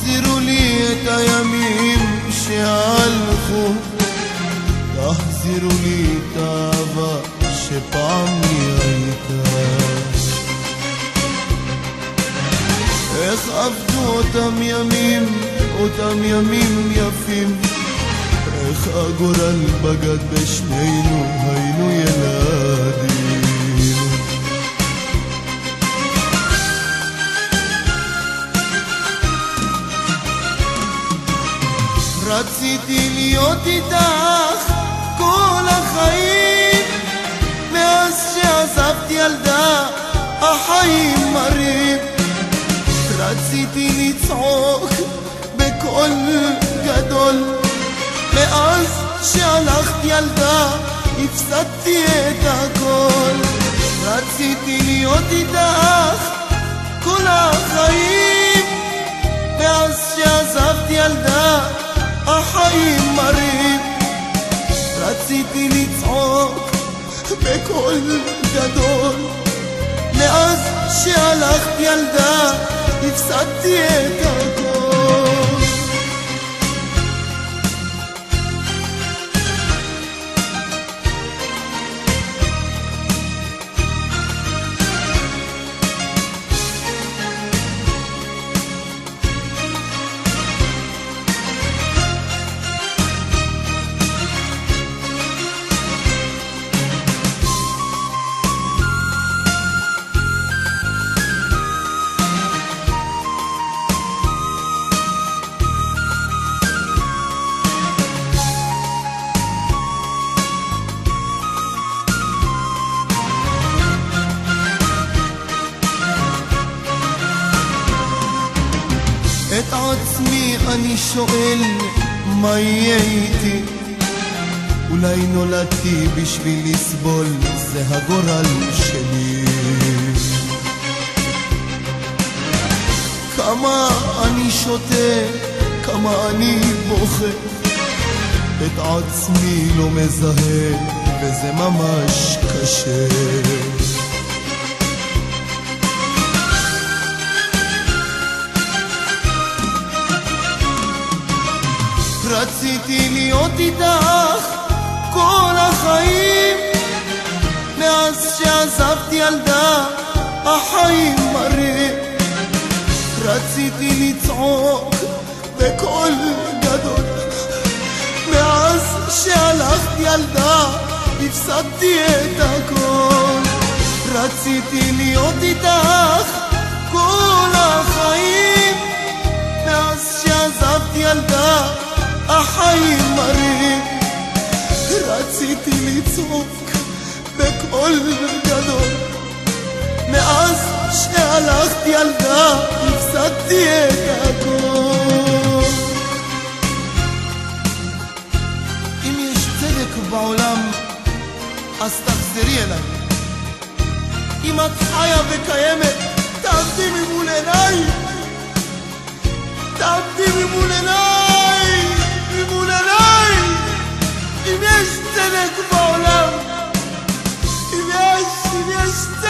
תחזירו לי את הימים שהלכו, תחזירו לי את האהבה שפעם לי הייתה. איך עבדו אותם ימים, אותם ימים יפים, איך הגורל בגד בשנינו, היינו ילדים. רציתי להיות איתך כל החיים, מאז שעזבתי ילדה החיים מרים. רציתי לצעוק בקול גדול, מאז שהלכתי ילדה הפסדתי את הכל. רציתי להיות איתך כל החיים, מאז שעזבתי ילדה החיים מרים. רציתי לצעוק בקול גדול, מאז שהלכתי ילדה הפסדתי את הכל. את עצמי אני שואל מה יהיה איתי, אולי נולדתי בשביל לסבול, זה הגורל שלי. כמה אני שותה, כמה אני בוכה, את עצמי לא מזהה וזה ממש קשה. רציתי להיות איתך כל החיים, מאז שעזבתי ילדה החיים מרים. רציתי לצעוק בקול גדול, מאז שהלכתי ילדה הפסדתי את הכל. רציתי להיות איתך כל החיים, מאז שעזבתי ילדה החיים מרים. רציתי לצעוק בקול גדול, מאז שהלכתי ילדה הפסדתי את הכל. אם יש צדק בעולם אז תחזרי אליי, אם את חיה וקיימת תעמדי ממול עיניי, תעמדי ממול עיניי, ממול עיניי. אם יש צדק בעולם, אם יש צדק